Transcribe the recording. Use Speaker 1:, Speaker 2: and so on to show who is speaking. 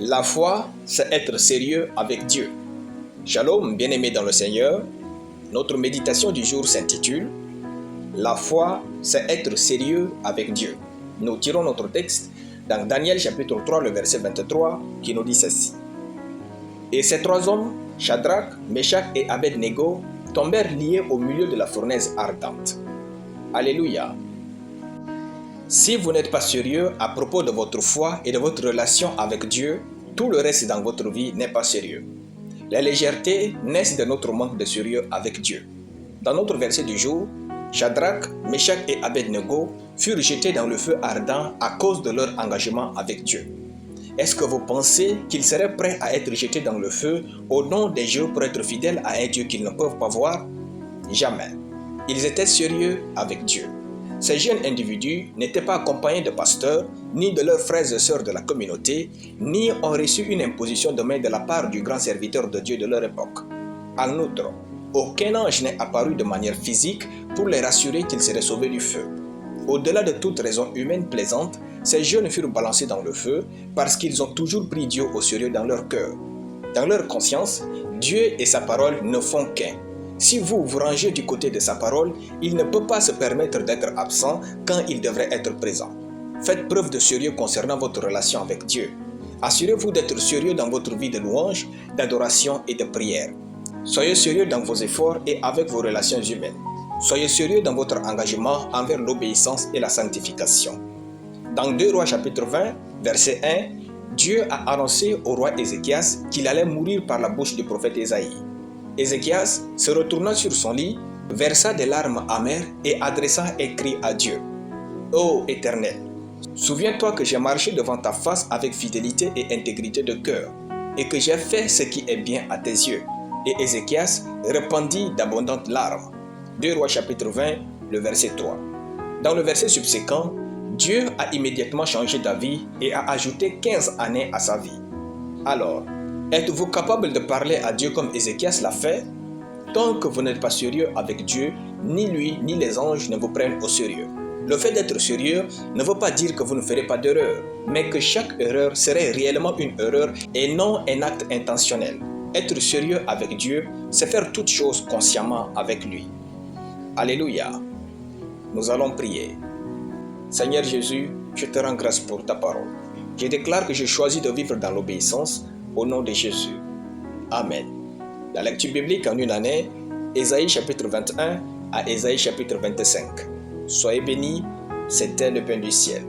Speaker 1: La foi, c'est être sérieux avec Dieu. Shalom, bien-aimés dans le Seigneur. Notre méditation du jour s'intitule « La foi, c'est être sérieux avec Dieu ». Nous tirons notre texte dans Daniel chapitre 3, le verset 23, qui nous dit ceci. « Et ces trois hommes, Shadrach, Meshach et Abed-Nego, tombèrent liés au milieu de la fournaise ardente. » Alléluia. Si vous n'êtes pas sérieux à propos de votre foi et de votre relation avec Dieu, tout le reste dans votre vie n'est pas sérieux. Les légèretés naissent de notre manque de sérieux avec Dieu. Dans notre verset du jour, Shadrach, Meshach et Abed-Nego furent jetés dans le feu ardent à cause de leur engagement avec Dieu. Est-ce que vous pensez qu'ils seraient prêts à être jetés dans le feu au nom des dieux pour être fidèles à un Dieu qu'ils ne peuvent pas voir? Jamais. Ils étaient sérieux avec Dieu. Ces jeunes individus n'étaient pas accompagnés de pasteurs, ni de leurs frères et sœurs de la communauté, ni ont reçu une imposition de main de la part du grand serviteur de Dieu de leur époque. En outre, aucun ange n'est apparu de manière physique pour les rassurer qu'ils seraient sauvés du feu. Au-delà de toute raison humaine plaisante, ces jeunes furent balancés dans le feu parce qu'ils ont toujours pris Dieu au sérieux dans leur cœur. Dans leur conscience, Dieu et sa parole ne font qu'un. Si vous vous rangez du côté de sa parole, il ne peut pas se permettre d'être absent quand il devrait être présent. Faites preuve de sérieux concernant votre relation avec Dieu. Assurez-vous d'être sérieux dans votre vie de louange, d'adoration et de prière. Soyez sérieux dans vos efforts et avec vos relations humaines. Soyez sérieux dans votre engagement envers l'obéissance et la sanctification. Dans 2 Rois chapitre 20, verset 1, Dieu a annoncé au roi Ézéchias qu'il allait mourir par la bouche du prophète Ésaïe. Ézéchias, se retournant sur son lit, versa des larmes amères et adressa un cri à Dieu. « Ô Éternel, souviens-toi que j'ai marché devant ta face avec fidélité et intégrité de cœur, et que j'ai fait ce qui est bien à tes yeux. » Et Ézéchias répandit d'abondantes larmes. 2 Rois chapitre 20, le verset 3. Dans le verset subséquent, Dieu a immédiatement changé d'avis et a ajouté 15 années à sa vie. Alors, êtes-vous capable de parler à Dieu comme Ézéchias l'a fait? Tant que vous n'êtes pas sérieux avec Dieu, ni lui ni les anges ne vous prennent au sérieux. Le fait d'être sérieux ne veut pas dire que vous ne ferez pas d'erreur, mais que chaque erreur serait réellement une erreur et non un acte intentionnel. Être sérieux avec Dieu, c'est faire toutes choses consciemment avec lui. Alléluia. Nous allons prier. Seigneur Jésus, je te rends grâce pour ta parole. Je déclare que je choisis de vivre dans l'obéissance au nom de Jésus. Amen. La lecture biblique en une année, Ésaïe chapitre 21 à Ésaïe chapitre 25. Soyez bénis, c'était le pain du ciel.